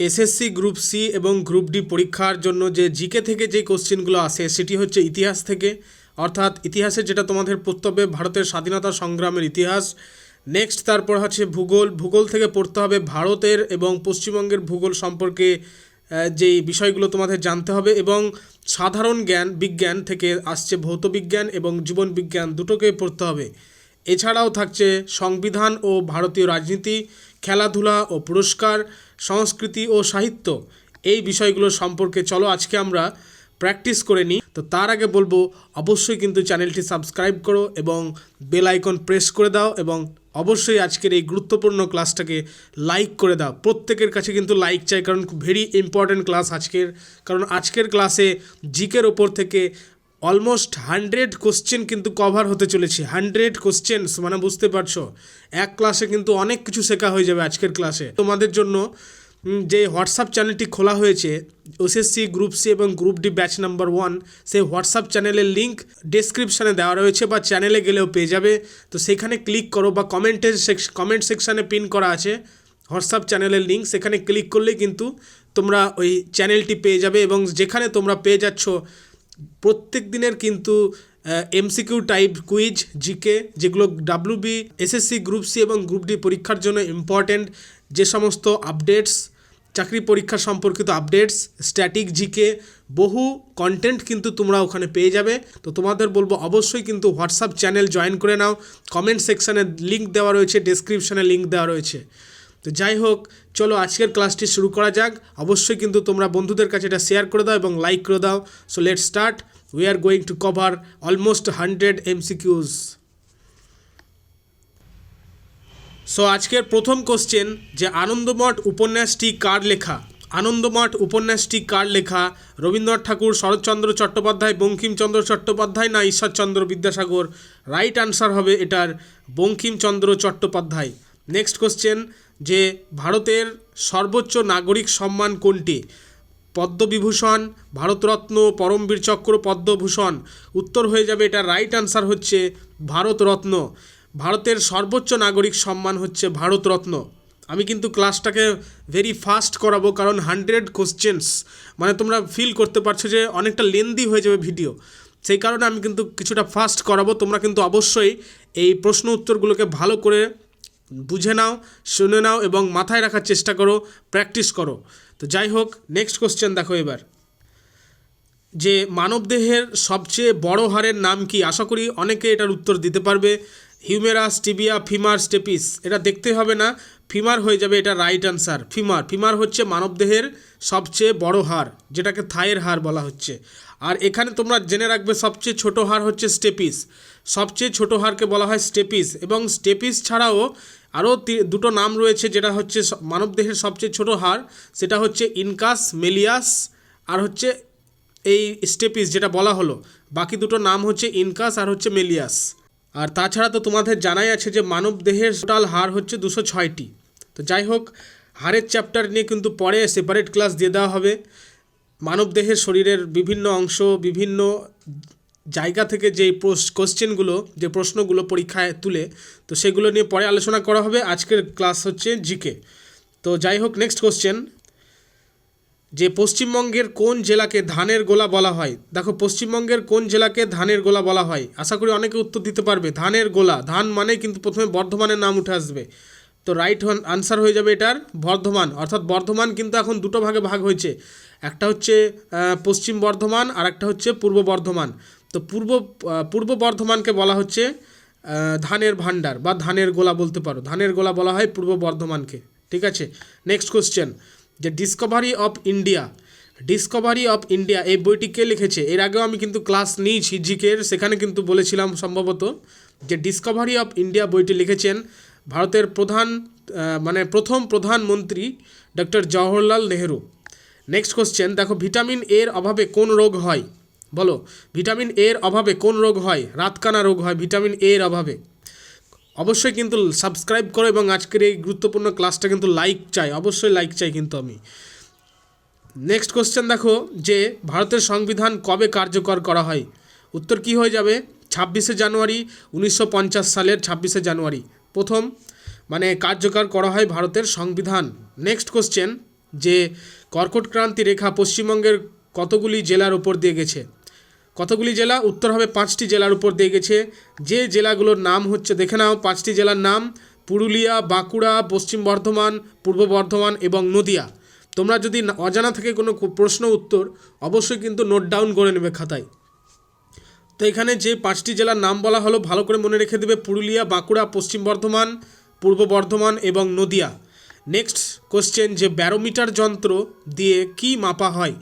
SSC group C এবং group D পরীক্ষার জন্য যে জিকে থেকে যে কোশ্চেনগুলো আসে সেটি হচ্ছে ইতিহাস থেকে, অর্থাৎ ইতিহাসে যেটা তোমাদের পড়তে হবে ভারতের স্বাধীনতা সংগ্রামের ইতিহাস। নেক্সট তারপর হচ্ছে ভূগোল, ভূগোল থেকে পড়তে হবে ভারতের এবং পশ্চিমবঙ্গের ভূগোল সম্পর্কে যেই বিষয়গুলো তোমাদের জানতে হবে। এবং সাধারণ জ্ঞান বিজ্ঞান থেকে আসছে ভৌতবিজ্ঞান এবং জীবনবিজ্ঞান, দুটোকে পড়তে হবে। এছাড়াও থাকছে সংবিধান ও ভারতীয় রাজনীতি, খেলাধুলা ও পুরস্কার, সংস্কৃতি ও সাহিত্য। এই বিষয়গুলো সম্পর্কে চলো আজকে আমরা প্র্যাকটিস করে নিই। তো তার আগে বলবো অবশ্যই কিন্তু চ্যানেলটি সাবস্ক্রাইব করো এবং বেল আইকন প্রেস করে দাও, এবং অবশ্যই আজকের এই গুরুত্বপূর্ণ ক্লাসটাকে লাইক করে দাও। প্রত্যেকের কাছে কিন্তু লাইক চাই, কারণ ভেরি ইম্পর্ট্যান্ট ক্লাস আজকের। কারণ আজকের ক্লাসে জিকের ওপর থেকে অলমোস্ট 100 কোশ্চেন কিন্তু কভার হতে চলেছে। 100 কোশ্চেন্স মানে বুঝতে পারছো, এক ক্লাসে কিন্তু অনেক কিছু শেখা হয়ে যাবে আজকের ক্লাসে। তোমাদের জন্য যে হোয়াটসঅ্যাপ চ্যানেলটি খোলা হয়েছে এসএসসি গ্রুপ সি এবং গ্রুপ ডি ব্যাচ নাম্বার 1, সেই হোয়াটসঅ্যাপ চ্যানেলের লিঙ্ক ডেসক্রিপশানে দেওয়া রয়েছে বা চ্যানেলে গেলেও পেয়ে যাবে। তো সেখানে ক্লিক করো, বা কমেন্ট সেকশানে পিন করা আছে হোয়াটসঅ্যাপ চ্যানেলের লিঙ্ক, সেখানে ক্লিক করলেই কিন্তু তোমরা ওই চ্যানেলটি পেয়ে যাবে। এবং যেখানে তোমরা পেয়ে যাচ্ছ প্রত্যেক দিনের কিন্তু এমসিকিউ টাইপ কুইজ জিকে, যেগুলো ডাব্লিউবি এসএসসি গ্রুপ সি এবং গ্রুপ ডি পরীক্ষার জন্য ইম্পর্ট্যান্ট যে সমস্ত আপডেটস, চাকরি পরীক্ষা সম্পর্কিত আপডেটস, স্ট্যাটিক জিকে, বহু কন্টেন্ট কিন্তু তোমরা ওখানে পেয়ে যাবে। তো তোমাদের বলবো অবশ্যই কিন্তু হোয়াটসঅ্যাপ চ্যানেল জয়েন করে নাও। কমেন্ট সেকশানে লিঙ্ক দেওয়া রয়েছে, ডেসক্রিপশানে লিঙ্ক দেওয়া রয়েছে। তো যাই হোক, চলো আজকের ক্লাসটি শুরু করা যাক। অবশ্যই কিন্তু তোমরা বন্ধুদের কাছে এটা শেয়ার করে দাও এবং লাইক করে দাও। So let's start. We are going to cover almost 100 MCQs। So আজকের প্রথম কোশ্চেন, যে আনন্দমঠ উপন্যাসটি কার লেখা? আনন্দমঠ উপন্যাসটি কার লেখা? রবীন্দ্রনাথ ঠাকুর, শরৎচন্দ্র চট্টোপাধ্যায়, বঙ্কিমচন্দ্র চট্টোপাধ্যায় না ঈশ্বরচন্দ্র বিদ্যাসাগর? রাইট আনসার হবে এটার বঙ্কিমচন্দ্র চট্টোপাধ্যায়। নেক্সট কোশ্চেন, যে ভারতের সর্বোচ্চ নাগরিক সম্মান কোনটি? পদ্মবিভূষণ, ভারতরত্ন, পরমবীর চক্র, পদ্মভূষণ? উত্তর হয়ে যাবে এটা রাইট আনসার হচ্ছে ভারতরত্ন। ভারতের সর্বোচ্চ নাগরিক সম্মান হচ্ছে ভারতরত্ন। আমি কিন্তু ক্লাসটাকে ভেরি ফাস্ট করাবো, কারণ 100 কোশ্চেন্স মানে তোমরা ফিল করতে পারছো যে অনেকটা লেন্দি হয়ে যাবে ভিডিও, সেই কারণে আমি কিন্তু কিছুটা ফাস্ট করাবো। তোমরা কিন্তু অবশ্যই এই প্রশ্ন উত্তরগুলোকে ভালো করে বুঝে নাও, শুনে নাও এবং মাথায় রাখার চেষ্টা করো, প্র্যাকটিস করো। তো যাই হোক, নেক্সট কোশ্চেন দেখো এবার, যে মানবদেহের সবচেয়ে বড় হাড়ের নাম কি? আশা করি অনেকে এটার উত্তর দিতে পারবে। Humerus, tibia, femur, stapes? এটা দেখতে হবে না, ফিমার হয়ে যাবে এটা রাইট আনসার। ফিমার, ফিমার হচ্ছে মানবদেহের সবচেয়ে বড় হাড়, যেটাকে থাইয়ের হাড় বলা হচ্ছে। আর এখানে তোমরা জেনে রাখবে সবচেয়ে ছোট হাড় হচ্ছে স্টেপিস। সবচেয়ে ছোট হাড়কে বলা হয় স্টেপিস। এবং স্টেপিস ছাড়াও আরও দুটো নাম রয়েছে, যেটা হচ্ছে মানবদেহের সবচেয়ে ছোট হাড়, সেটা হচ্ছে ইনকাস, মেলিয়াস, আর হচ্ছে এই স্টেপিস যেটা বলা হলো। বাকি দুটো নাম হচ্ছে ইনকাস আর হচ্ছে মেলিয়াস। আর তাছাড়া তো তোমাদের জানাই আছে যে মানবদেহের টোটাল হাড় হচ্ছে 206টি। তো যাই হোক, হাড়ের চ্যাপ্টার নিয়ে কিন্তু পরে সেপারেট ক্লাস দিয়ে দেওয়া হবে। মানবদেহের শরীরের বিভিন্ন অংশ, বিভিন্ন জায়গা থেকে যে কোশ্চেনগুলো, যে প্রশ্নগুলো পরীক্ষায় তুলে, তো সেগুলো নিয়ে পরে আলোচনা করা হবে। আজকের ক্লাস হচ্ছে জিকে। তো যাই হোক, নেক্সট কোশ্চেন, যে পশ্চিমবঙ্গের কোন জেলাকে ধানের গোলা বলা হয়? দেখো, পশ্চিমবঙ্গের কোন জেলাকে ধানের গোলা বলা হয়? আশা করি অনেকে উত্তর দিতে পারবে। ধানের গোলা, ধান মানে কিন্তু প্রথমে বর্ধমানের নাম উঠে আসবে। তো রাইট আনসার হয়ে যাবে এটার বর্ধমান। অর্থাৎ বর্ধমান কিন্তু এখন দুটো ভাগে ভাগ হয়েছে, একটা হচ্ছে পশ্চিম বর্ধমান আর একটা হচ্ছে পূর্ব বর্ধমান। তো পূর্ব বর্ধমানকে বলা হচ্ছে ধানের ভাণ্ডার বা ধানের গোলা বলতে পারো। ধানের গোলা বলা হয় পূর্ব বর্ধমানকে। ঠিক আছে, নেক্সট কোশ্চেন, যে Discovery of India, Discovery of India এই বইটি কে লিখেছে? এর আগেও আমি কিন্তু ক্লাস নিয়েছি জিকের, সেখানে কিন্তু বলেছিলাম সম্ভবত যে ডিসকভারি অফ ইন্ডিয়া বইটি লিখেছেন ভারতের প্রথম প্রধানমন্ত্রী doctor Jawaharlal Nehru. Next question দেখো, ভিটামিন এর অভাবে কোন রোগ হয়? বলো, ভিটামিন এর অভাবে কোন রোগ হয়? রাতকানা রোগ হয় ভিটামিন এর অভাবে। অবশ্যই কিন্তু সাবস্ক্রাইব করো এবং আজকের এই গুরুত্বপূর্ণ ক্লাসটা কিন্তু লাইক চাই, অবশ্যই লাইক চাই কিন্তু আমি। নেক্সট কোশ্চেন দেখো, যে ভারতের সংবিধান কবে কার্যকর করা হয়? উত্তর কি হয়ে যাবে? 26শে জানুয়ারি 1950 সালের 26শে জানুয়ারি প্রথম কার্যকর করা হয় ভারতের সংবিধান। নেক্সট কোশ্চেন, যে কর্কট ক্রান্তি রেখা পশ্চিমবঙ্গের কতগুলি জেলার উপর দিয়ে গেছে? কতগুলি জেলা? উত্তর হবে 5টি জেলার উপর দিয়ে গেছে। যে জেলাগুলোর নাম হচ্ছে, দেখে নাও 5টি জেলার নাম: পুরুলিয়া, বাঁকুড়া, পশ্চিম বর্ধমান, পূর্ব বর্ধমান এবং নদিয়া। তোমরা যদি অজানা থাকে কোনো প্রশ্ন উত্তর, অবশ্যই কিন্তু নোট ডাউন করে নেবে খাতায়। তো এখানে যে 5টি জেলার নাম বলা হলো ভালো করে মনে রেখে দেবে: পুরুলিয়া, বাঁকুড়া, পশ্চিম বর্ধমান, পূর্ব বর্ধমান এবং নদিয়া। নেক্সট কোশ্চেন, যে ব্যারোমিটার যন্ত্র দিয়ে কি মাপা হয়?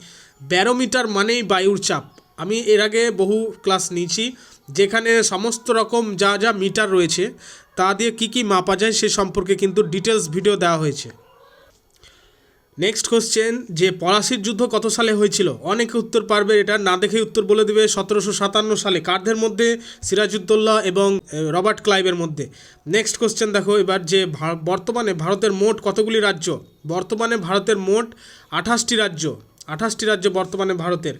ব্যারোমিটার মানেই বায়ুর চাপ। আমি এর আগে বহু ক্লাস নিয়েছি যেখানে সমস্ত রকম যা যা মিটার রয়েছে তা দিয়ে কি মাপা যায় সে সম্পর্কে কিন্তু ডিটেলস ভিডিও দেওয়া হয়েছে। নেক্সট কোশ্চেন, যে পলাশির যুদ্ধ কত সালে হয়েছিল? অনেকে উত্তর পারবে, এটা না দেখেই উত্তর বলে দেবে 1757 সালে। কারদের মধ্যে? সিরাজউদ্দৌলা এবং রবার্ট ক্লাইভের মধ্যে। নেক্সট কোশ্চেন দেখো এবার, যে বর্তমানে ভারতের মোট কতগুলি রাজ্য? বর্তমানে ভারতের মোট 28টি রাজ্য। 28টি রাজ্য বর্তমানে ভারতের।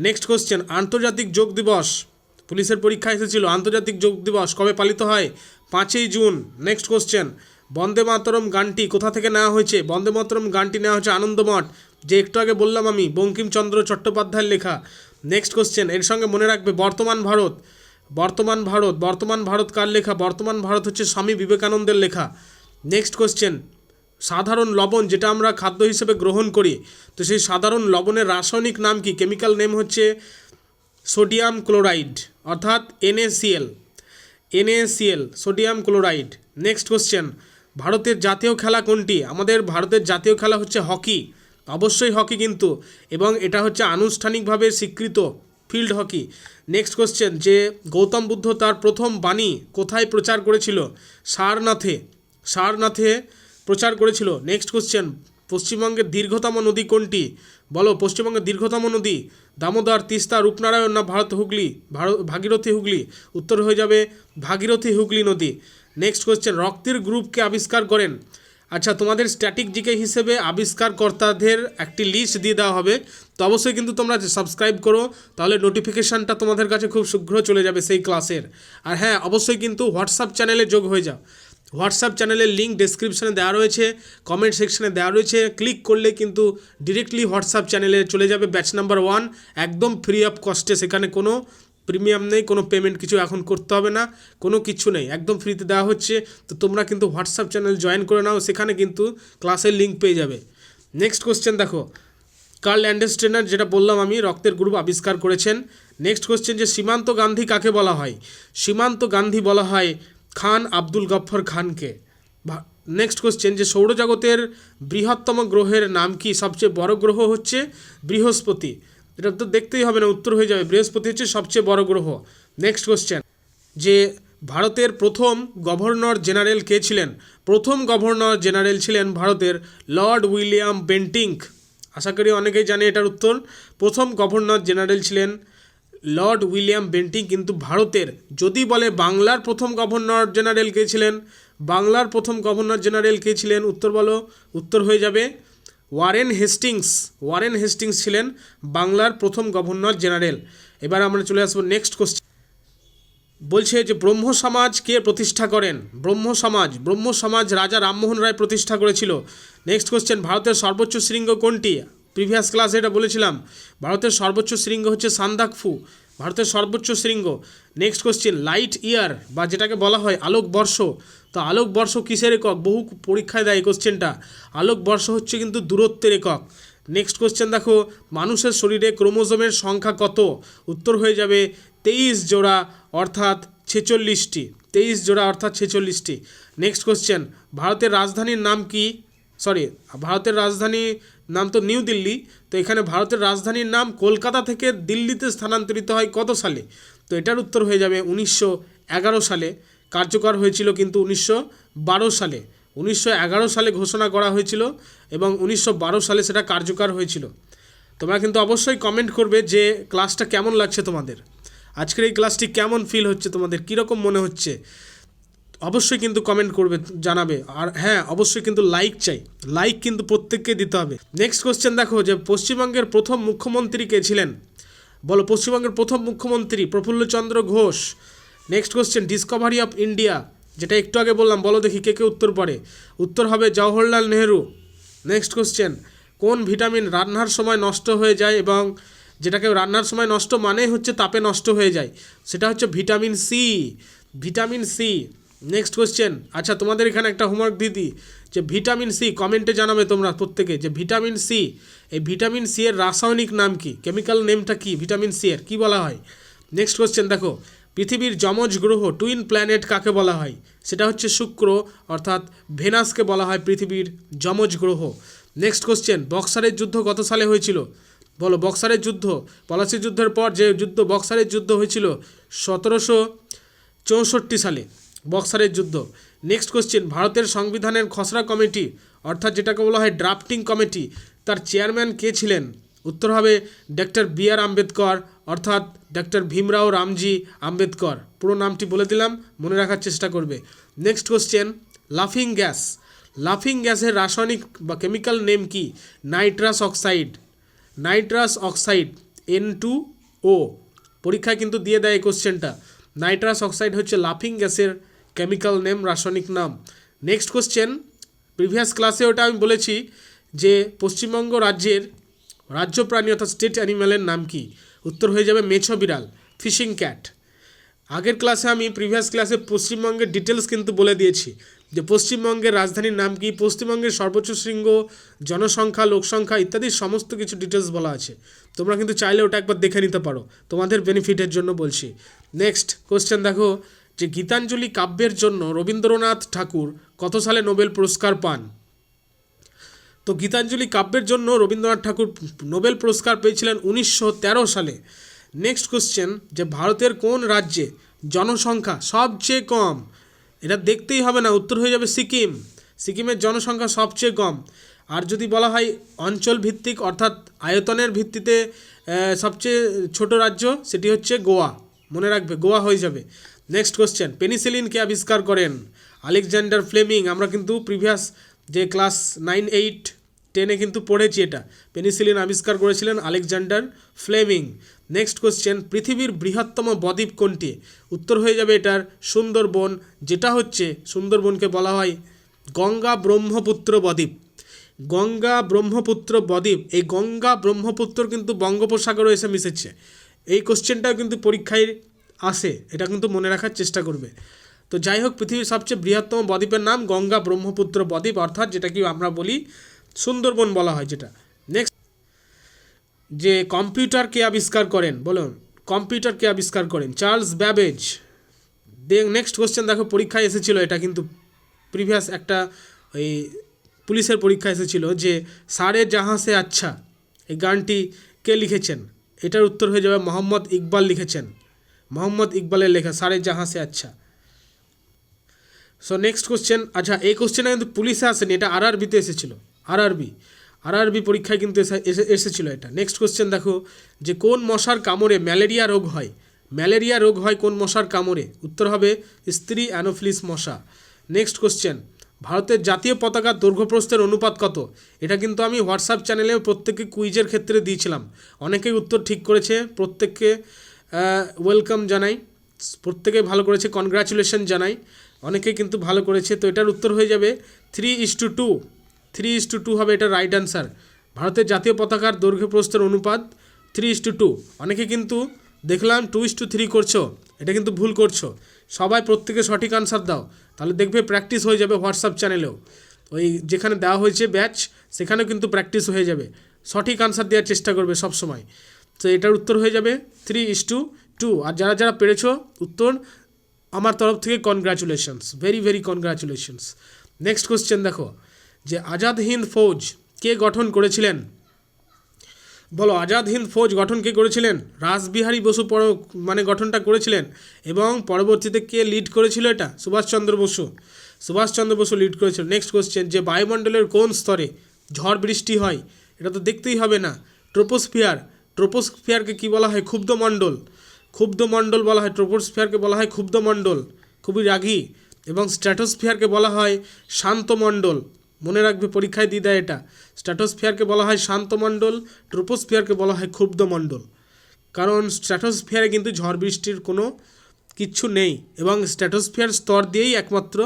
নেক্সট কোশ্চেন, আন্তর্জাতিক যোগ দিবস, পুলিশের পরীক্ষা এসেছিল, আন্তর্জাতিক যোগ দিবস কবে পালিত হয়? 5ই জুন। নেক্সট কোশ্চেন, বন্দে মাতরম গানটি কোথা থেকে নেওয়া হয়েছে? বন্দে মাতরম গানটি নেওয়া হয়েছে আনন্দমঠ, যে একটু আগে বললাম আমি, বঙ্কিমচন্দ্র চট্টোপাধ্যায়ের লেখা। নেক্সট কোশ্চেন, এর সঙ্গে মনে রাখবে বর্তমান ভারত। বর্তমান ভারত কার লেখা? বর্তমান ভারত হচ্ছে স্বামী বিবেকানন্দের লেখা। নেক্সট কোশ্চেন, সাধারণ লবণ যেটা আমরা খাদ্য হিসেবে গ্রহণ করি, তো সেই সাধারণ লবণের রাসায়নিক নাম কি? কেমিক্যাল নেম হচ্ছে সোডিয়াম ক্লোরাইড, অর্থাৎ NaCl, sodium chloride. Next question, ভারতের জাতীয় খেলা কোনটি? আমাদের ভারতের জাতীয় খেলা হচ্ছে হকি, অবশ্যই হকি কিন্তু, এবং এটা হচ্ছে আনুষ্ঠানিকভাবে স্বীকৃত ফিল্ড হকি। নেক্সট কোশ্চেন, যে গৌতম বুদ্ধ তার প্রথম বাণী কোথায় প্রচার করেছিল? সারনাথে প্রচার করেছিল। নেক্সট কোশ্চেন, পশ্চিমবঙ্গের দীর্ঘতম নদী কোনটি? বলো, পশ্চিমবঙ্গের দীর্ঘতম নদী দামোদর, তিস্তা, রূপনারায়ণ না ভাগীরথী হুগলি? উত্তর হয়ে যাবে ভাগীরথী হুগলি নদী। নেক্সট কোশ্চেন, রক্তের গ্রুপকে আবিষ্কার করেন? আচ্ছা, তোমাদের স্ট্যাটিক জিকে হিসেবে আবিষ্কারকর্তাদের একটি লিস্ট দিয়ে দেওয়া হবে, তো অবশ্যই কিন্তু তোমরা সাবস্ক্রাইব করো, তাহলে নোটিফিকেশানটা তোমাদের কাছে খুব শীঘ্র চলে যাবে সেই ক্লাসের। আর হ্যাঁ, অবশ্যই কিন্তু হোয়াটসঅ্যাপ চ্যানেলে যোগ হয়ে যাও। হোয়াটসঅ্যাপ চ্যানেলের লিঙ্ক ডেসক্রিপশানে দেওয়া রয়েছে, কমেন্ট সেকশানে দেওয়া রয়েছে, ক্লিক করলে কিন্তু ডিরেক্টলি হোয়াটসঅ্যাপ চ্যানেলে চলে যাবে। ব্যাচ নাম্বার 1 একদম ফ্রি অফ কস্টে, সেখানে কোনো প্রিমিয়াম নেই, কোনো পেমেন্ট কিছু এখন করতে হবে না, কোনো কিছু নেই, একদম ফ্রিতে দেওয়া হচ্ছে। তো তোমরা কিন্তু হোয়াটসঅ্যাপ চ্যানেল জয়েন করে নাও, সেখানে কিন্তু ক্লাসের লিঙ্ক পেয়ে যাবে। নেক্সট কোশ্চেন দেখো, কার্ল ল্যান্ডস্টেনার, যেটা বললাম আমি, রক্তের গ্রুপ আবিষ্কার করেছেন। নেক্সট কোশ্চেন, যে সীমান্ত গান্ধী কাকে বলা হয়? সীমান্ত গান্ধী বলা হয় খান আব্দুল গফ্ফর খানকে। নেক্সট কোশ্চেন, যে সৌরজগতের বৃহত্তম গ্রহের নাম কি? সবচেয়ে বড় গ্রহ হচ্ছে বৃহস্পতি, এটা তো দেখতেই হবে না, উত্তর হয়ে যাবে বৃহস্পতি হচ্ছে সবচেয়ে বড় গ্রহ। নেক্সট কোশ্চেন, যে ভারতের প্রথম গভর্নর জেনারেল কে ছিলেন? প্রথম গভর্নর জেনারেল ছিলেন ভারতের লর্ড উইলিয়াম বেন্টিঙ্ক। আশা করি অনেকেই জানে এটার উত্তর। প্রথম গভর্নর জেনারেল ছিলেন লর্ড উইলিয়াম বেন্টিঙ্ক। কিন্তু ভারতের যদি বলে বাংলার প্রথম গভর্নর জেনারেল কে ছিলেন? বাংলার প্রথম গভর্নর জেনারেল কে ছিলেন? উত্তর বলো, উত্তর হয়ে যাবে ওয়ারেন হেস্টিংস ছিলেন বাংলার প্রথম গভর্নর জেনারেল। এবার আমরা চলে আসবো নেক্সট কোশ্চেন। বলছে যে ব্রহ্ম সমাজ কে প্রতিষ্ঠা করেন? ব্রহ্ম সমাজ রাজা রামমোহন রায় প্রতিষ্ঠা করেছিল। নেক্সট কোশ্চেন, ভারতের সর্বোচ্চ শৃঙ্গ কোনটি? প্রিভিয়াস ক্লাসে এটা বলেছিলাম, ভারতের সর্বোচ্চ শৃঙ্গ হচ্ছে সান্দাকফু, ভারতের সর্বোচ্চ শৃঙ্গ। নেক্সট কোশ্চেন, লাইট ইয়ার বা যেটাকে বলা হয় আলোকবর্ষ, তো আলোকবর্ষ কিসের একক? বহু পরীক্ষায় দেয় এই কোশ্চেনটা। আলোকবর্ষ হচ্ছে কিন্তু দূরত্বের একক। নেক্সট কোশ্চেন দেখো, মানুষের শরীরে ক্রোমোজোমের সংখ্যা কত? উত্তর হয়ে যাবে 23 জোড়া, অর্থাৎ 46টি। নেক্সট কোশ্চেন, ভারতের রাজধানীর নাম কি? ভারতের রাজধানীর নাম তো নিউ দিল্লি, তো এখানে ভারতের রাজধানীর নাম কলকাতা থেকে দিল্লিতে স্থানান্তরিত হয় কত সালে? তো এটার উত্তর হয়ে যাবে 1911 সালে। কার্যকর হয়েছিল কিন্তু 1912 সালে। 1911 সালে ঘোষণা করা হয়েছিল এবং 1912 সালে সেটা কার্যকর হয়েছিল। তোমরা কিন্তু অবশ্যই কমেন্ট করবে যে ক্লাসটা কেমন লাগছে তোমাদের, আজকের এই ক্লাসটি কেমন ফিল হচ্ছে তোমাদের, কীরকম মনে হচ্ছে, অবশ্যই কিন্তু কমেন্ট করবে, জানাবে। আর হ্যাঁ, অবশ্যই কিন্তু লাইক কিন্তু প্রত্যেককে দিতে হবে। নেক্সট কোশ্চেন দেখো, যে পশ্চিমবঙ্গের প্রথম মুখ্যমন্ত্রী কে ছিলেন? বলো, পশ্চিমবঙ্গের প্রথম মুখ্যমন্ত্রী Prafulla Chandra Ghosh. Next question, discovery of India, যেটা একটু আগে বললাম, বলো দেখি কে উত্তর পারে। উত্তর হবে জওহরলাল নেহেরু। নেক্সট কোশ্চেন, কোন ভিটামিন রান্নার সময় নষ্ট হয়ে যায় এবং যেটাকে রান্নার সময় নষ্ট মানে হচ্ছে তাপে নষ্ট হয়ে যায়, সেটা হচ্ছে vitamin C. Vitamin C. Next question, আচ্ছা তোমাদের এখানে একটা হোমওয়ার্ক দিয়ে দিই যে ভিটামিন সি, কমেন্টে জানাবে তোমরা প্রত্যেকে যে ভিটামিন সি, এই ভিটামিন সি এর রাসায়নিক নাম কি, কেমিক্যাল নেমটা কি ভিটামিন সি এর, কী বলা হয়। নেক্সট কোশ্চেন দেখো, পৃথিবীর যমজ গ্রহ টুইন প্ল্যানেট কাকে বলা হয়, সেটা হচ্ছে শুক্র, অর্থাৎ ভেনাসকে বলা হয় পৃথিবীর যমজ গ্রহ। নেক্সট কোশ্চেন, বক্সারের যুদ্ধ কত সালে হয়েছিল, বলো। বক্সারের যুদ্ধ, পলাশির যুদ্ধের পর যে যুদ্ধ বক্সারের যুদ্ধ হয়েছিল 1764 সালে, বক্সারের যুদ্ধ। নেক্সট কোশ্চেন, ভারতের সংবিধানের খসড়া কমিটি অর্থাৎ যেটাকে বলা হয় ড্রাফটিং কমিটি, তার চেয়ারম্যান কে ছিলেন, উত্তর হবে ডক্টর বি.আর. আম্বেদকর, অর্থাৎ ডক্টর ভীমরাও রামজি আম্বেদকর। পুরো নামটি বলে দিলাম, মনে রাখার চেষ্টা করবে। নেক্সট কোশ্চেন, লাফিং গ্যাস, লাফিং গ্যাসের রাসায়নিক বা কেমিক্যাল নেম কি, nitrous oxide, nitrous oxide N2O। পরীক্ষায় কিন্তু দিয়ে দেয় এই কোশ্চেনটা, নাইট্রাস অক্সাইড হচ্ছে লাফিং গ্যাসের কেমিক্যাল নেম, রাসায়নিক নাম। নেক্সট কোশ্চেন, প্রিভিয়াস ক্লাসে ওটা আমি বলেছি যে পশ্চিমবঙ্গ রাজ্যের রাজ্য প্রাণী অর্থাৎ স্টেট অ্যানিম্যালের নাম কি, উত্তর হয়ে যাবে মেছো বিড়াল, ফিশিং ক্যাট। আগের ক্লাসে আমি প্রিভিয়াস ক্লাসে পশ্চিমবঙ্গের ডিটেলস কিন্তু বলে দিয়েছি যে পশ্চিমবঙ্গের রাজধানীর নাম কি, পশ্চিমবঙ্গের সর্বোচ্চ শৃঙ্গ, জনসংখ্যা, লোকসংখ্যা ইত্যাদি সমস্ত কিছু ডিটেলস বলা আছে। তোমরা কিন্তু চাইলে ওটা একবার দেখে নিতে পারো, তোমাদের বেনিফিটের জন্য বলছি। নেক্সট কোশ্চেন দেখো যে গীতাঞ্জলি কাব্যের জন্য রবীন্দ্রনাথ ঠাকুর কত সালে নোবেল পুরস্কার পান। তো গীতাঞ্জলি কাব্যের জন্য রবীন্দ্রনাথ ঠাকুর নোবেল পুরস্কার পেয়েছিলেন 1913 সালে। নেক্সট কোশ্চেন, যে ভারতের কোন রাজ্যে জনসংখ্যা সবচেয়ে কম, এটা দেখতেই হবে না, উত্তর হয়ে যাবে সিকিম। সিকিমের জনসংখ্যা সবচেয়ে কম। আর যদি বলা হয় অঞ্চল ভিত্তিক অর্থাৎ আয়তনের ভিত্তিতে সবচেয়ে ছোট রাজ্য, সেটি হচ্ছে গোয়া, মনে রাখবে গোয়া হয়ে যাবে। নেক্সট কোশ্চেন, পেনিসিলিন কে আবিষ্কার করেন, আলেকজান্ডার ফ্লেমিং। আমরা কিন্তু প্রিভিয়াস যে ক্লাস 9, 8, 10 কিন্তু পড়েছি এটা, পেনিসিলিন আবিষ্কার করেছিলেন আলেকজান্ডার ফ্লেমিং। নেক্সট কোশ্চেন, পৃথিবীর বৃহত্তম বদ্বীপ কোনটি, উত্তর হয়ে যাবে এটার সুন্দরবন, যেটা হচ্ছে সুন্দরবনকে বলা হয় গঙ্গা ব্রহ্মপুত্র বদ্বীপ। গঙ্গা ব্রহ্মপুত্র বদ্বীপ, এই গঙ্গা ব্রহ্মপুত্র কিন্তু বঙ্গোপসাগরে এসে মিশেছে। এই কোশ্চেনটাও কিন্তু পরীক্ষায় আসে, এটা কিন্তু মনে রাখার চেষ্টা করবে। তো যাই হোক, পৃথিবীর সবচেয়ে বৃহত্তম বদ্বীপের নাম গঙ্গা ব্রহ্মপুত্র বদ্বীপ, অর্থাৎ যেটা কি আমরা বলি সুন্দরবন বলা হয় যেটা। নেক্সট, যে কম্পিউটার কে আবিষ্কার করেন, বলুন কম্পিউটার কে আবিষ্কার করেন, চার্লস ব্যাবেজ। নেক্সট কোশ্চেন দেখো, পরীক্ষায় এসেছিল এটা কিন্তু প্রিভিয়াস একটা ওই পুলিশের পরীক্ষা এসেছিল যে সারে জাহাঁ সে আচ্ছা এই গানটি কে লিখেছেন, এটার উত্তর হয়ে যাবে মোহাম্মদ ইকবাল লিখেছেন, মোহাম্মদ ইকবালের লেখা সারে জাহাঁ সে আচ্ছা। সো নেক্সট কোশ্চেন, আচ্ছা এই কোশ্চেনটা কিন্তু পুলিশে আসেনি, এটা আরআরবিতে এসেছিল, আরআরবি পরীক্ষায় কিন্তু এসেছিল এটা। নেক্সট কোশ্চেন দেখো, যে কোন মশার কামড়ে ম্যালেরিয়া রোগ হয়, ম্যালেরিয়া রোগ হয় কোন মশার কামড়ে, উত্তর হবে স্ত্রী অ্যানোফিলিস মশা। নেক্সট কোশ্চেন, ভারতের জাতীয় পতাকার দৈর্ঘ্যপ্রস্থের অনুপাত কত, এটা কিন্তু আমি হোয়াটসঅ্যাপ চ্যানেলে প্রত্যেককে কুইজের ক্ষেত্রে দিয়েছিলাম, অনেকেই উত্তর ঠিক করেছে, প্রত্যেককে ওয়েলকাম জানাই, প্রত্যেকেই ভালো করেছে, কনগ্রাচুলেশন জানাই, অনেকেই কিন্তু ভালো করেছে। তো এটার উত্তর হয়ে যাবে 3:2, 3:2 হবে এটা রাইট অ্যান্সার। ভারতের জাতীয় পতাকার দৈর্ঘ্য প্রস্থের অনুপাত 3:2। অনেকে কিন্তু দেখলাম 2:3 করছো, এটা কিন্তু ভুল করছো। সবাই প্রত্যেকে সঠিক আনসার দাও, তাহলে দেখবে প্র্যাকটিস হয়ে যাবে হোয়াটসঅ্যাপ চ্যানেলেও, ওই যেখানে দেওয়া হয়েছে ব্যাচ সেখানেও কিন্তু প্র্যাকটিস হয়ে যাবে, সঠিক আনসার দেওয়ার চেষ্টা করবে সব সময়। তো এটার উত্তর হয়ে যাবে 3:2। আর যারা যারা পেরেছো উত্তর, আমার তরফ থেকে congratulations, very very congratulations. Next question দেখো, যে আজাদ হিন্দ ফৌজ কে গঠন করেছিলেন, বলো আজাদ হিন্দ ফৌজ গঠন কে করেছিলেন, রাসবিহারী বসু মানে গঠনটা করেছিলেন, এবং পরবর্তীতে কে লিড করেছিল এটা, সুভাষচন্দ্র বসু লিড করেছিল। নেক্সট কোশ্চেন, যে বায়ুমণ্ডলের কোন স্তরে ঝড় বৃষ্টি হয়, এটা তো দেখতেই হবে না, ট্রোপোস্ফিয়ারকে কি বলা হয়, ক্ষুব্ধমণ্ডল বলা হয়, ট্রোপোস্ফিয়ারকে বলা হয় ক্ষুব্ধমণ্ডল, খুবই রাগী, এবং স্ট্র্যাটোস্ফিয়ারকে বলা হয় শান্তমণ্ডল, মনে রাখবে পরীক্ষায় দিয়ে দেয় এটা, স্ট্র্যাটোস্ফিয়ারকে বলা হয় শান্তমণ্ডল, ট্রোপোস্ফিয়ারকে বলা হয় ক্ষুব্ধমণ্ডল। কারণ স্ট্র্যাটোস্ফিয়ারে কিন্তু ঝড় বৃষ্টির কোনো কিচ্ছু নেই, এবং স্ট্র্যাটোস্ফিয়ার স্তর দিয়েই একমাত্র,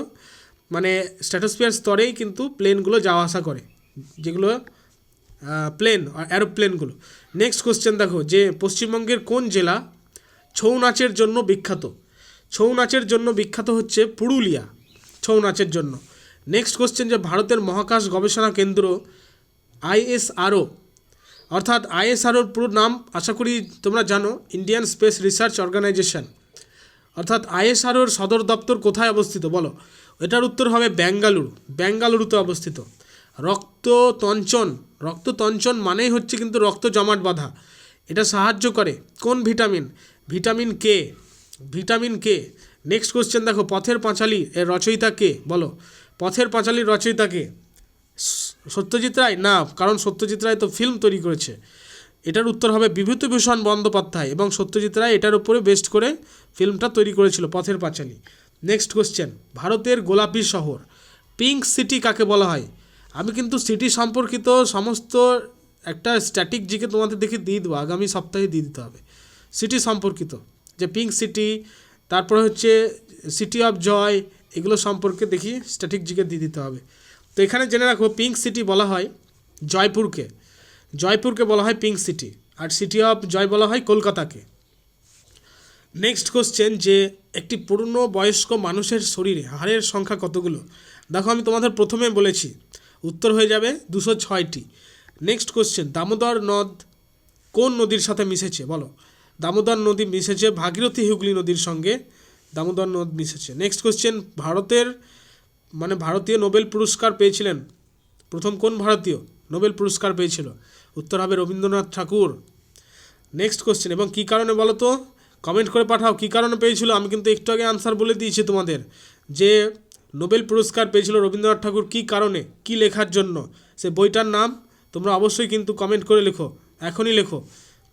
মানে স্ট্র্যাটোস্ফিয়ার স্তরেই কিন্তু প্লেনগুলো যাওয়া আসা করে, যেগুলো প্লেন অ্যারোপ্লেনগুলো। নেক্সট কোশ্চেন দেখো যে পশ্চিমবঙ্গের কোন জেলা ছৌ নাচের জন্য বিখ্যাত? ছৌ নাচের জন্য বিখ্যাত হচ্ছে পুরুলিয়া, ছৌ নাচের জন্য। নেক্সট কোশ্চেন যে ভারতের মহাকাশ গবেষণা কেন্দ্র আইএসআরও, অর্থাৎ আইএসআরওর পুরো নাম আশা করি তোমরা জানো, ইন্ডিয়ান স্পেস রিসার্চ অর্গানাইজেশন। অর্থাৎ আইএসআরওর সদর দপ্তর কোথায় অবস্থিত বলো? এটার উত্তর হবে বেঙ্গালুরুতে অবস্থিত। রক্ততঞ্চন মানেই হচ্ছে কিন্তু রক্ত জমাট বাঁধা। এটা সাহায্য করে কোন vitamin? Vitamin K. Next question দেখো পথের পাঁচালী এর রচয়িতা কে বলো? পথের পাঁচালীর রচয়িতা কে? সত্যজিৎ রায়? না, কারণ সত্যজিৎ রায় তো ফিল্ম তৈরি করেছে। এটার উত্তর হবে বিভূতিভূষণ বন্দ্যোপাধ্যায়, এবং সত্যজিৎ রায় এটার উপরে বেস্ট করে ফিল্মটা তৈরি করেছিল পথের পাঁচালী। নেক্সট কোশ্চেন ভারতের গোলাপি শহর পিঙ্ক সিটি কাকে বলা হয়? আমি কিন্তু সিটি সম্পর্কিত সমস্ত একটা স্ট্যাটিক জিকে তোমাদের দেখে দিয়ে দেবো, আগামী সপ্তাহে দিয়ে দিতে হবে। সিটি সম্পর্কিত যে পিঙ্ক সিটি, তারপরে হচ্ছে সিটি অফ জয়, এগুলো সম্পর্কে দেখি স্ট্যাটিক জিকে দিয়ে দিতে হবে। তো এখানে জেনে রাখো পিঙ্ক সিটি বলা হয় জয়পুরকে বলা হয় পিঙ্ক সিটি, আর সিটি অফ জয় বলা হয় কলকাতাকে। নেক্সট কোশ্চেন যে একটি পূর্ণ বয়স্ক মানুষের শরীরে হাড়ের সংখ্যা কতগুলো? দেখো আমি তোমাদের প্রথমে বলেছি, উত্তর হয়ে যাবে 206টি। নেক্সট কোশ্চেন দামোদর নদ কোন নদীর সাথে মিশেছে বলো? দামোদর নদী মিশেছে ভাগীরথী হুগলি নদীর সঙ্গে, দামোদর নদ মিশেছে। নেক্সট কোশ্চেন ভারতীয় নোবেল পুরস্কার পেয়েছিলেন প্রথম কোন ভারতীয় নোবেল পুরস্কার পেয়েছিল? উত্তর হবে রবীন্দ্রনাথ ঠাকুর। নেক্সট কোশ্চেন এবং কী কারণে বলো তো, কমেন্ট করে পাঠাও কী কারণে পেয়েছিল। আমি কিন্তু একটু আগে আনসার বলে দিয়েছি তোমাদের যে নোবেল পুরস্কার পেয়েছিল রবীন্দ্রনাথ ঠাকুর কী কারণে, কী লেখার জন্য, সে বইটার নাম তোমরা অবশ্যই কিন্তু কমেন্ট করে লেখো, এখনই লেখো।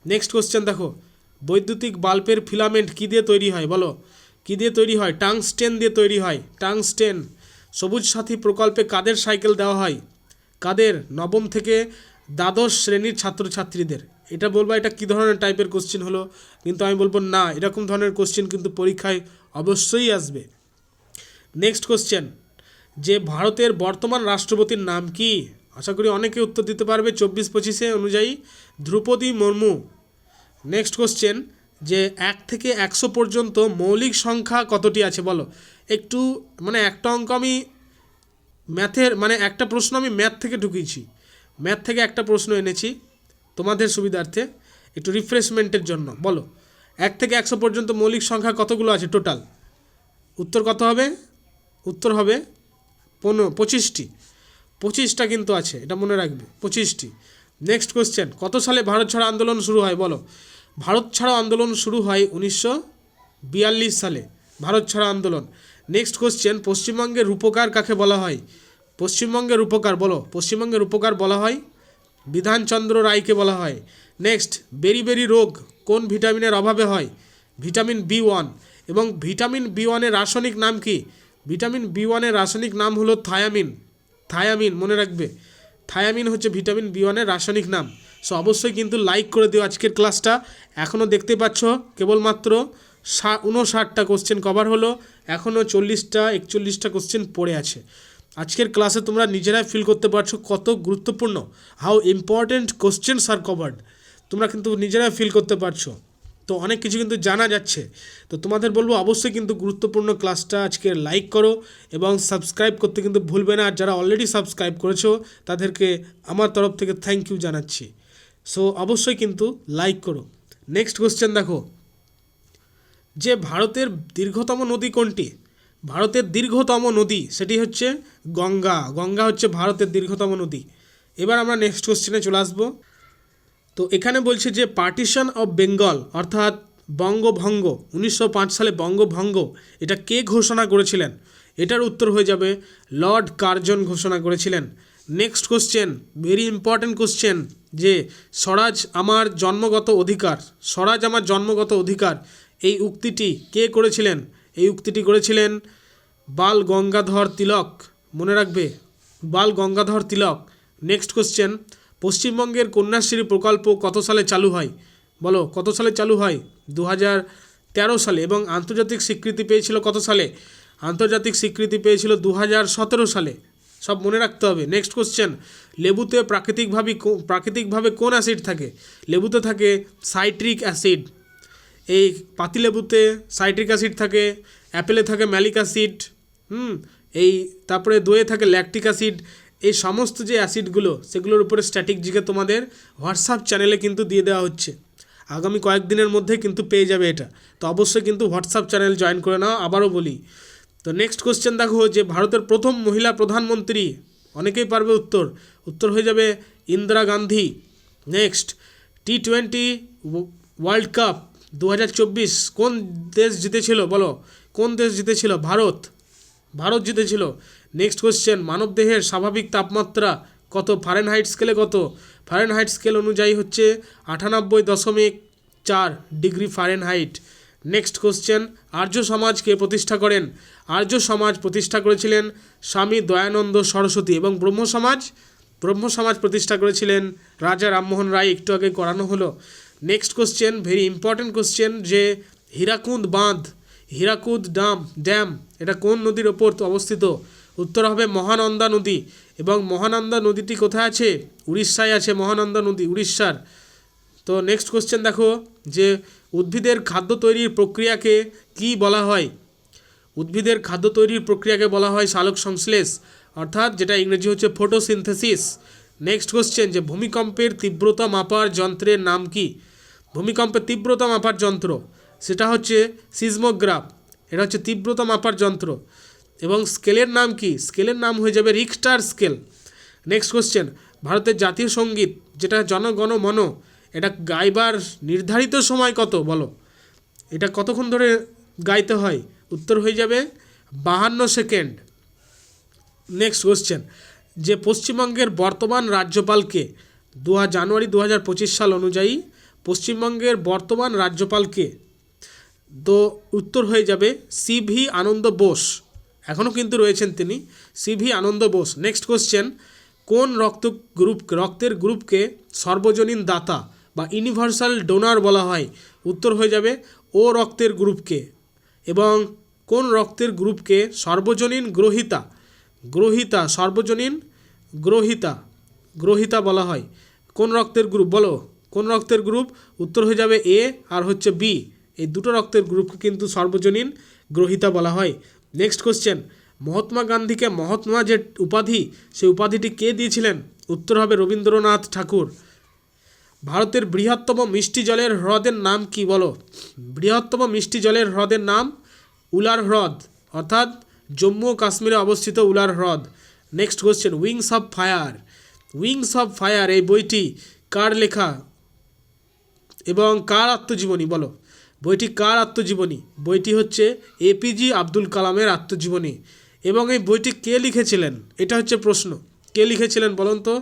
নেক্সট কোশ্চেন দেখো বৈদ্যুতিক বাল্বের ফিলামেন্ট কী দিয়ে তৈরি হয় বলো? কী দিয়ে তৈরি হয়? টাংস্টেন দিয়ে তৈরি হয়, টাংস্টেন। সবুজ সাথী প্রকল্পে কাদের সাইকেল দেওয়া হয়? কাদের? নবম থেকে দ্বাদশ শ্রেণীর ছাত্রছাত্রীদের। এটা বলবো এটা কী ধরনের টাইপের কোশ্চেন হলো, কিন্তু আমি বলবো না, এরকম ধরনের কোশ্চেন কিন্তু পরীক্ষায় অবশ্যই আসবে। নেক্সট কোশ্চেন যে ভারতের বর্তমান রাষ্ট্রপতির নাম কি? আশা করি অনেকে উত্তর দিতে পারবে 24-25 অনুযায়ী দ্রৌপদী মুর্মু। নেক্সট কোশ্চেন যে 1 থেকে 100 পর্যন্ত মৌলিক সংখ্যা কতটি আছে বলো? একটু একটা অঙ্ক আমি একটা প্রশ্ন আমি ম্যাথ থেকে ঢুকিয়েছি, ম্যাথ থেকে একটা প্রশ্ন এনেছি তোমাদের সুবিধার্থে, একটু রিফ্রেশমেন্টের জন্য। বলো 1 থেকে 100 পর্যন্ত মৌলিক সংখ্যা কতগুলো আছে টোটাল? উত্তর কত হবে? উত্তর হবে 25টি। 25টা কিন্তু আছে, এটা মনে রাখবে, 25টি। নেক্সট কোশ্চেন কত সালে ভারত ছাড়ো আন্দোলন শুরু হয় বলো? ভারত ছাড়ো আন্দোলন শুরু হয় 1942 সালে, ভারত ছাড়ো আন্দোলন। নেক্সট কোশ্চেন পশ্চিমবঙ্গের রূপকার কাকে বলা হয়? পশ্চিমবঙ্গের রূপকার বলো? পশ্চিমবঙ্গের রূপকার বলা হয় বিধানচন্দ্র রায়কে বলা হয়। নেক্সট বেরি রোগ কোন ভিটামিনের অভাবে হয়? Vitamin B1। এবং ভিটামিন B1 এর রাসায়নিক নাম কি? ভিটামিন B1 এর রাসায়নিক নাম হলো থায়ামিন, মনে রাখবে, থায়ামিন হচ্ছে ভিটামিন B1 এর রাসায়নিক নাম। সো অবশ্যই কিন্তু লাইক করে দিও আজকের ক্লাসটা। এখনও দেখতে পাচ্ছ কেবলমাত্র 59টা কোশ্চেন কভার হলো, এখনও 40-41টা কোশ্চেন পড়ে আছে। আজকের ক্লাসে তোমরা নিজেরাই ফিল করতে পারছো কত গুরুত্বপূর্ণ, how important questions are covered, তোমরা কিন্তু নিজেরাই ফিল করতে পারছো। তো অনেক কিছু কিন্তু জানা যাচ্ছে। তো তোমাদের বলবো অবশ্যই কিন্তু গুরুত্বপূর্ণ ক্লাসটা আজকে লাইক করো এবং সাবস্ক্রাইব করতে কিন্তু ভুলবে না। আর যারা অলরেডি সাবস্ক্রাইব করেছো তাদেরকে আমার তরফ থেকে থ্যাংক ইউ জানাচ্ছি। সো অবশ্যই কিন্তু লাইক করো। নেক্সট কোশ্চেন দেখো যে ভারতের দীর্ঘতম নদী কোনটি? ভারতের দীর্ঘতম নদী সেটি হচ্ছে গঙ্গা হচ্ছে ভারতের দীর্ঘতম নদী। এবার আমরা নেক্সট কোশ্চেনে চলে আসবো। তো এখানে বলছে যে পার্টিশন অফ বেঙ্গল অর্থাৎ বঙ্গভঙ্গ 1905 সালে বঙ্গভঙ্গ এটা কে ঘোষণা করেছিলেন? এটার উত্তর হয়ে যাবে লর্ড কার্জন ঘোষণা করেছিলেন। Next question very important question যে স্বরাজ আমার জন্মগত অধিকার এই উক্তিটি কে করেছিলেন? এই উক্তিটি করেছিলেন বাল গঙ্গাধর তিলক, মনে রাখবে, বাল গঙ্গাধর তিলক। নেক্সট কোশ্চেন পশ্চিমবঙ্গের কন্যাশ্রী প্রকল্প কত সালে চালু হয় বলো? কত সালে চালু হয়? 2013 সালে। এবং আন্তর্জাতিক স্বীকৃতি পেয়েছিল কত সালে? আন্তর্জাতিক স্বীকৃতি পেয়েছিল 2017 সালে। সব মনে রাখতে হবে। নেক্সট কোশ্চেন লেবুতে প্রাকৃতিকভাবে কোন অ্যাসিড থাকে? লেবুতে থাকে সাইট্রিক অ্যাসিড। এই পাতিলেবুতে সাইট্রিক অ্যাসিড থাকে, অ্যাপেলে থাকে ম্যালিক অ্যাসিড, এই তারপরে দইয়ে থাকে ল্যাকটিক অ্যাসিড। এই সমস্ত যে অ্যাসিডগুলো সেগুলোর উপরে স্ট্যাটিক জিকে তোমাদের হোয়াটসঅ্যাপ চ্যানেলে কিন্তু দিয়ে দেওয়া হচ্ছে। আগামী কয়েকদিনের মধ্যে কিন্তু পেয়ে যাবে এটা। তো অবশ্যই কিন্তু হোয়াটসঅ্যাপ চ্যানেল জয়েন করে নাও, আবারও বলি। তো নেক্সট কোশ্চেন দেখো যে ভারতের প্রথম মহিলা প্রধানমন্ত্রী, অনেকেই পারবে উত্তর হয়ে যাবে Indira Gandhi. Next T20 world cup 2024 কোন দেশ জিতেছিল? বলো কোন দেশ জিতেছিল? ভারত জিতেছিল। নেক্সট কোশ্চেন মানবদেহের স্বাভাবিক তাপমাত্রা কত? ফারেনহাইট স্কেলে কত? ফারেনহাইট স্কেল অনুযায়ী হচ্ছে 98.4 ডিগ্রি ফারেনহাইট। নেক্সট কোশ্চেন আর্য সমাজকে প্রতিষ্ঠা করেন? আর্য সমাজ প্রতিষ্ঠা করেছিলেন স্বামী দয়ানন্দ সরস্বতী। এবং ব্রহ্ম সমাজ প্রতিষ্ঠা করেছিলেন রাজা রামমোহন রায়, একটু আগে করানো হলো। Next question very important question যে হীরাকুদ ড্যাম এটা কোন নদীর ওপর অবস্থিত? উত্তর হবে মহানন্দা নদী। এবং মহানন্দা নদীটি কোথায় আছে? উড়িষ্যায় আছে মহানন্দা নদী, উড়িষ্যার। তো নেক্সট কোশ্চেন দেখো যে উদ্ভিদের খাদ্য তৈরির প্রক্রিয়াকে কি বলা হয়? উদ্ভিদের খাদ্য তৈরির প্রক্রিয়াকে বলা হয় সালোক সংশ্লেষ, অর্থাৎ যেটা ইংরেজি হচ্ছে ফটোসিনথেসিস। নেক্সট কোশ্চেন যে ভূমিকম্পের তীব্রতা মাপার যন্ত্রের নাম কি? ভূমিকম্পের তীব্রতা মাপার যন্ত্র সেটা হচ্ছে সিসমোগ্রাফ, এটা হচ্ছে তীব্রতা মাপার যন্ত্র। এবং স্কেলের নাম কি? স্কেলের নাম হয়ে যাবে রিখটার স্কেল। নেক্সট কোশ্চেন ভারতের জাতীয় সঙ্গীত যেটা জনগণ মন, এটা গাইবার নির্ধারিত সময় কত? বলো এটা কতক্ষণ ধরে গাইতে হয়? উত্তর হয়ে যাবে 52 সেকেন্ড। নেক্সট কোশ্চেন যে পশ্চিমবঙ্গের বর্তমান রাজ্যপালকে? জানুয়ারি 2025 সাল অনুযায়ী পশ্চিমবঙ্গের বর্তমান রাজ্যপালকে? তো উত্তর হয়ে যাবে CV আনন্দ বোস, এখনও কিন্তু রয়েছেন তিনি, CV আনন্দ বোস। নেক্সট কোশ্চেন কোন রক্তের গ্রুপকে সর্বজনীন দাতা বা ইউনিভার্সাল ডোনার বলা হয়? উত্তর হয়ে যাবে ও রক্তের গ্রুপকে। এবং কোন রক্তের গ্রুপকে সর্বজনীন গ্রহিতা বলা হয়? কোন রক্তের গ্রুপ? বলো কোন রক্তের গ্রুপ? উত্তর হয়ে যাবে A আর হচ্ছে B, এই দুটো রক্তের গ্রুপকে কিন্তু সর্বজনীন গ্রহিতা বলা হয়। নেক্সট কোশ্চেন মহাত্মা গান্ধীকে মহাত্মা যে উপাধি, সেই উপাধিটি কে দিয়েছিলেন? উত্তর হবে রবীন্দ্রনাথ ঠাকুর। ভারতের বৃহত্তম মিষ্টি জলের হ্রদের নাম কি? বলো বৃহত্তম মিষ্টি জলের হ্রদের নাম উলার হ্রদ, অর্থাৎ জম্মু ও কাশ্মীরে অবস্থিত উলার হ্রদ। Next question wings of fire এই বইটি কার লেখা এবং কার আত্মজীবনী? বলো বইটি কার আত্মজীবনী? বইটি হচ্ছে APJ আব্দুল কালামের আত্মজীবনী। এবং এই বইটি কে লিখেছিলেন? এটা হচ্ছে প্রশ্ন, কে লিখেছিলেন বলুন তো?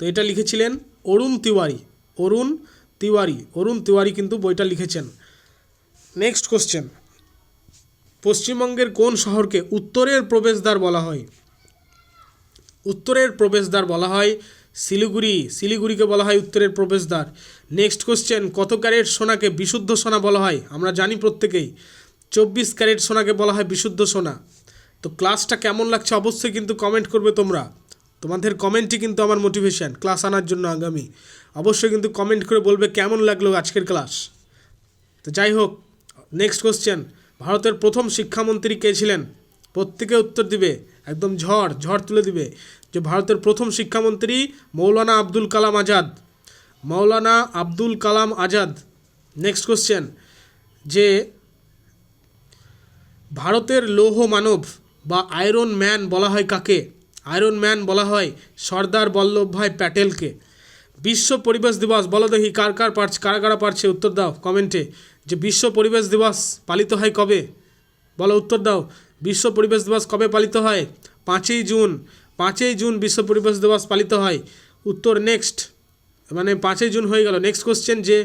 তো এটা লিখেছিলেন অরুণ তিওয়ারি কিন্তু বইটা লিখেছেন। নেক্সট কোশ্চেন পশ্চিমবঙ্গের কোন শহরকে উত্তরের প্রবেশদ্বার বলা হয়? উত্তরের প্রবেশদ্বার বলা হয় শিলিগুড়িকে বলা হয় উত্তরের প্রবেশদ্বার। নেক্সট কোশ্চেন কত ক্যারেট সোনাকে বিশুদ্ধ সোনা বলা হয়? আমরা জানি প্রত্যেকেই 24 ক্যারেট সোনাকে বলা হয় বিশুদ্ধ সোনা। তো ক্লাসটা কেমন লাগছে অবশ্যই কিন্তু কমেন্ট করবে তোমরা, তোমাদের কমেন্টই কিন্তু আমার মোটিভেশন ক্লাস আনার জন্য আগামী। অবশ্যই কিন্তু কমেন্ট করে বলবে কেমন লাগলো আজকের ক্লাস। তো যাই হোক নেক্সট কোশ্চেন ভারতের প্রথম শিক্ষামন্ত্রী কে ছিলেন? প্রত্যেকে উত্তর দিবে, একদম ঝড় তুলে দিবে যে ভারতের প্রথম শিক্ষামন্ত্রী মৌলানা আব্দুল কালাম আজাদ। নেক্সট কোশ্চেন যে ভারতের লৌহ মানব বা আয়রন ম্যান বলা হয় কাকে? আয়রন ম্যান বলা হয় সর্দার বল্লভভাই প্যাটেলকে। বিশ্ব পরিবেশ দিবস বলো দেখি কারা পারছে উত্তর দাও কমেন্টে, যে বিশ্ব পরিবেশ দিবস পালিত হয় কবে? বলো উত্তর দাও, বিশ্ব পরিবেশ দিবস কবে পালিত হয়? 5ই জুন বিশ্ব পরিবেশ দিবস পালিত হয়। উত্তর নেক্সট 5ই জুন হয়ে গেল। নেক্সট কোশ্চেন যে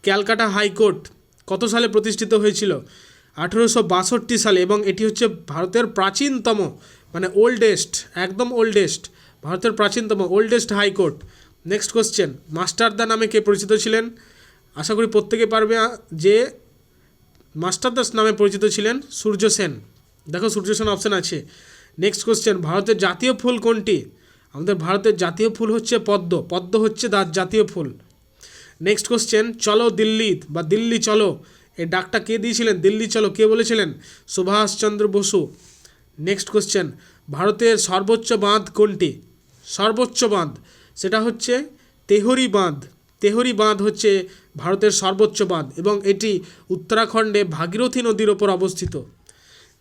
ক্যালকাটা হাইকোর্ট কত সালে প্রতিষ্ঠিত হয়েছিল? 1862 সালে। এবং এটি হচ্ছে ভারতের প্রাচীনতম ভারতের প্রাচীনতম ওল্ডেস্ট হাইকোর্ট। নেক্সট কোশ্চেন মাস্টারদা নামে কে পরিচিত ছিলেন? আশা করি প্রত্যেকে পারবে যে মাস্টারদাস নামে পরিচিত ছিলেন সূর্য সেন। দেখো সূর্য সেন অপশান আছে। নেক্সট কোশ্চেন ভারতের জাতীয় ফুল কোনটি? আমাদের ভারতের জাতীয় ফুল হচ্ছে পদ্ম, পদ্ম হচ্ছে জাতীয় ফুল। নেক্সট কোশ্চেন, চলো দিল্লি বা দিল্লি চলো, এই ডাকটা কে দিয়েছিলেন? দিল্লি চলো কে বলেছিলেন? সুভাষচন্দ্র বসু। নেক্সট কোশ্চেন, ভারতের সর্বোচ্চ বাঁধ কোনটি? সর্বোচ্চ বাঁধ সেটা হচ্ছে তেহরি বাঁধ। তেহরি বাঁধ হচ্ছে ভারতের সর্বোচ্চ বাঁধ এবং এটি উত্তরাখণ্ডে ভাগীরথী নদীর ওপর অবস্থিত।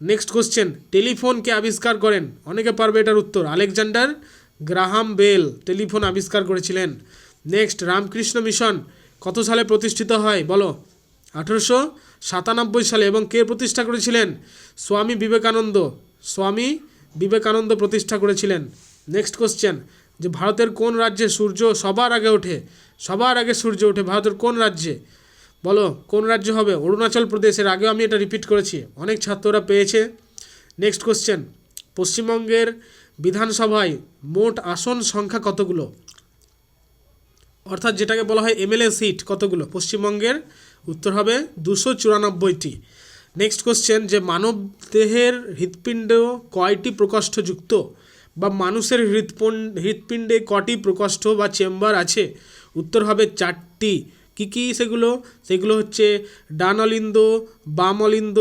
নেক্সট কোশ্চেন, টেলিফোনকে আবিষ্কার করেন? অনেকে পারবে এটার উত্তর। আলেকজান্ডার গ্রাহাম বেল টেলিফোন আবিষ্কার করেছিলেন। নেক্সট, রামকৃষ্ণ মিশন কত সালে প্রতিষ্ঠিত হয় বলো? 1897 সালে। এবং কে প্রতিষ্ঠা করেছিলেন? স্বামী বিবেকানন্দ। স্বামী বিবেকানন্দ প্রতিষ্ঠা করেছিলেন। নেক্সট কোশ্চেন, যে ভারতের কোন রাজ্যে সূর্য সবার আগে ওঠে? সবার আগে সূর্য ওঠে ভারতের কোন রাজ্যে? বলো কোন রাজ্য হবে? অরুণাচল প্রদেশের। আগেও আমি এটা রিপিট করেছি, অনেক ছাত্ররা পেয়েছে। নেক্সট কোশ্চেন, পশ্চিমবঙ্গের বিধানসভায় মোট আসন সংখ্যা কতগুলো? অর্থাৎ যেটাকে বলা হয় এমএলএ সিট কতগুলো পশ্চিমবঙ্গের? উত্তর হবে 294টি। নেক্সট কোশ্চেন, যে মানব দেহের হৃৎপিণ্ড কয়টি প্রকোষ্ঠযুক্ত? বা মানুষের হৃৎপিণ্ডে কটি প্রকোষ্ঠ বা চেম্বার আছে? উত্তর হবে 4টি। কী কী সেগুলো? সেগুলো হচ্ছে ডান অলিন্দ, বাম অলিন্দ,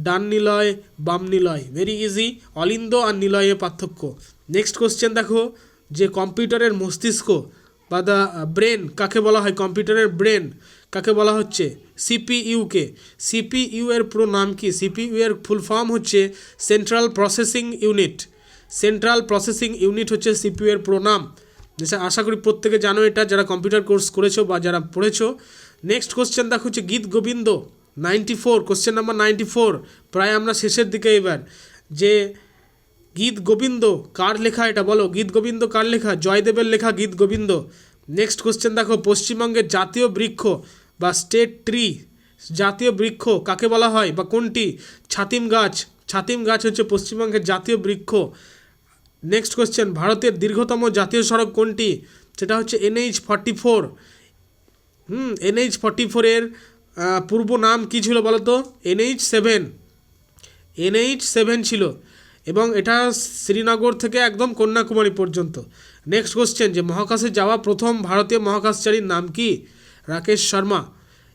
ডান নিলয়, বাম নিলয়। ভেরি ইজি, অলিন্দ আর নিলয়ে পার্থক্য। নেক্সট কোশ্চেন দেখো, যে কম্পিউটারের মস্তিষ্ক বা দ্য ব্রেন কাকে বলা হয়? কম্পিউটারের ব্রেন কাকে বলা হচ্ছে? সিপিইউকে। সিপিইউ এর পুরো নাম কি? সিপিইউ এর ফুল ফর্ম হচ্ছে central processing unit. Central processing unit হচ্ছে সিপিইউ এর পুরো নাম। আশা করি প্রত্যেকে জানো এটা, যারা কম্পিউটার কোর্স করেছো বা যারা পড়েছো। নেক্সট কোশ্চেন দেখো হচ্ছে গীত গোবিন্দ 94, কোশ্চেন নাম্বার 94। প্রায় আমরা শেষের দিকে এবার। যে গীত গোবিন্দ কার লেখা এটা বলো? গীত গোবিন্দ কার লেখা? জয়দেবের লেখা গীত গোবিন্দ। নেক্সট কোশ্চেন দেখো, পশ্চিমবঙ্গের জাতীয় বৃক্ষ বা স্টেট ট্রি, জাতীয় বৃক্ষ কাকে বলা হয় বা কোনটি? ছাতিম গাছ। ছাতিম গাছ হচ্ছে পশ্চিমবঙ্গের জাতীয় বৃক্ষ। নেক্সট কোশ্চেন, ভারতের দীর্ঘতম জাতীয় সড়ক কোনটি? সেটা হচ্ছে NH-44। NH-44 এর পূর্ব নাম কী ছিল বলো তো? NH-7। NH-7 ছিল এবং এটা শ্রীনগর থেকে একদম কন্যাকুমারী পর্যন্ত। নেক্সট কোশ্চেন, যে মহাকাশে যাওয়া প্রথম ভারতীয় মহাকাশচারীর নাম কি? রাকেশ শর্মা,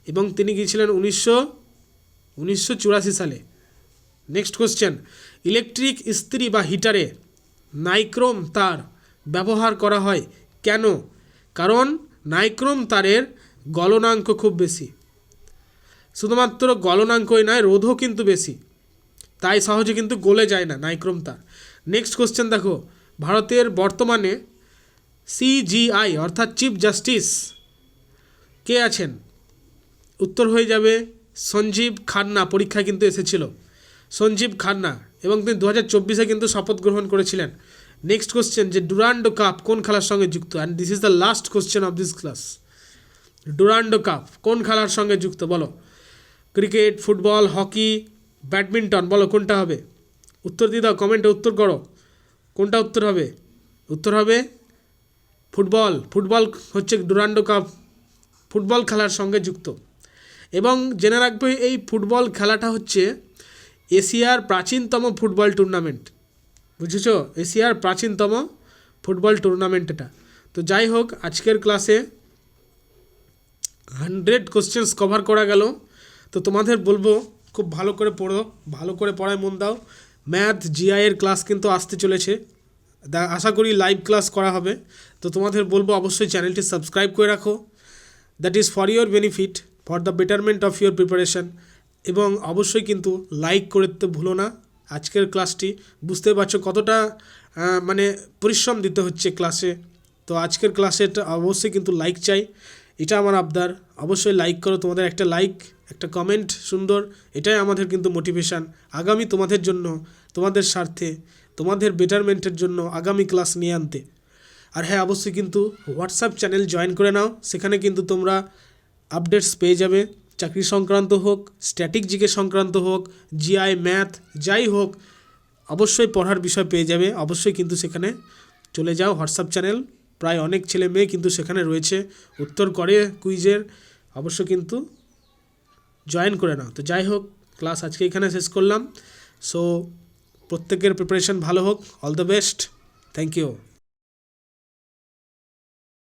এবং তিনি গিয়েছিলেন 1984 সালে। নেক্সট কোশ্চেন, ইলেকট্রিক ইস্ত্রি বা হিটারে নাইক্রোম তার ব্যবহার করা হয় কেন? কারণ নাইক্রোম তারের গলনাঙ্ক খুব বেশি। শুধুমাত্র গলনাঙ্কই নয়, রোধও কিন্তু বেশি, তাই সহজে কিন্তু গলে যায় না নাইক্রোম তার। নেক্সট কোশ্চেন দেখো, ভারতের বর্তমানে CGI অর্থাৎ চিফ জাস্টিস কে আছেন? উত্তর হয়ে যাবে সঞ্জীব খান্না। পরীক্ষায় কিন্তু এসেছিল সঞ্জীব খান্না, এবং তিনি 2024 কিন্তু শপথ গ্রহণ করেছিলেন। নেক্সট কোশ্চেন, যে ডুরান্ডো কাপ কোন খেলার সঙ্গে যুক্ত? And this is the last question of this class. Durand cup কোন খেলার সঙ্গে যুক্ত বলো? ক্রিকেট, ফুটবল, হকি, ব্যাডমিন্টন, বলো কোনটা হবে? উত্তর দিয়ে দাও, কমেন্টে উত্তর করো, কোনটা উত্তর হবে? উত্তর হবে ফুটবল। ফুটবল হচ্ছে ডুরান্ডো কাপ ফুটবল খেলার সঙ্গে যুক্ত। এবং জেনে রাখবে এই ফুটবল খেলাটা হচ্ছে এশিয়ার প্রাচীনতম ফুটবল টুর্নামেন্ট। বুঝেছো? এশিয়ার প্রাচীনতম ফুটবল টুর্নামেন্ট এটা। তো যাই হোক, আজকের ক্লাসে 100 কোশ্চেন্স কভার করা গেল। তো তোমাদের বলবো খুব ভালো করে পড়ো, ভালো করে পড়ায় মন দাও। ম্যাথ GI এর ক্লাস কিন্তু আসতে চলেছে, আশা করি লাইভ ক্লাস করা হবে। তো তোমাদের বলবো অবশ্যই চ্যানেলটি সাবস্ক্রাইব করে রাখো। That is for your benefit, for the betterment of your preparation. এবং অবশ্যই কিন্তু লাইক করতে ভুলো না। আজকের ক্লাসটি বুঝতে পারছো কতটা মানে পরিশ্রম দিতে হচ্ছে ক্লাসে। তো আজকের ক্লাসে অবশ্যই কিন্তু লাইক চাই, এটা আমার আবদার। অবশ্যই লাইক করো, তোমাদের একটা লাইক, একটা কমেন্ট সুন্দর, এটাই আমাদের কিন্তু মোটিভেশান আগামী তোমাদের জন্য, তোমাদের স্বার্থে, তোমাদের বেটারমেন্টের জন্য আগামী ক্লাস নিয়ে আনতে। আর হ্যাঁ, অবশ্যই কিন্তু হোয়াটসঅ্যাপ চ্যানেল জয়েন করে নাও, সেখানে কিন্তু তোমরা আপডেটস পেয়ে যাবে। চাকরি সংক্রান্ত হোক, স্ট্যাটিক জিকে সংক্রান্ত হোক, GI, ম্যাথ, যাই হোক, অবশ্যই পড়ার বিষয় পেয়ে যাবে। অবশ্যই কিন্তু সেখানে চলে যাও হোয়াটসঅ্যাপ চ্যানেল, প্রায় অনেক ছেলে মেয়ে কিন্তু সেখানে রয়েছে, উত্তর করে কুইজের। অবশ্যই কিন্তু জয়েন করে নাও। তো যাই হোক, ক্লাস আজকে এখানে শেষ করলাম। সো প্রত্যেকের প্রিপারেশন ভালো হোক। All the best. Thank you.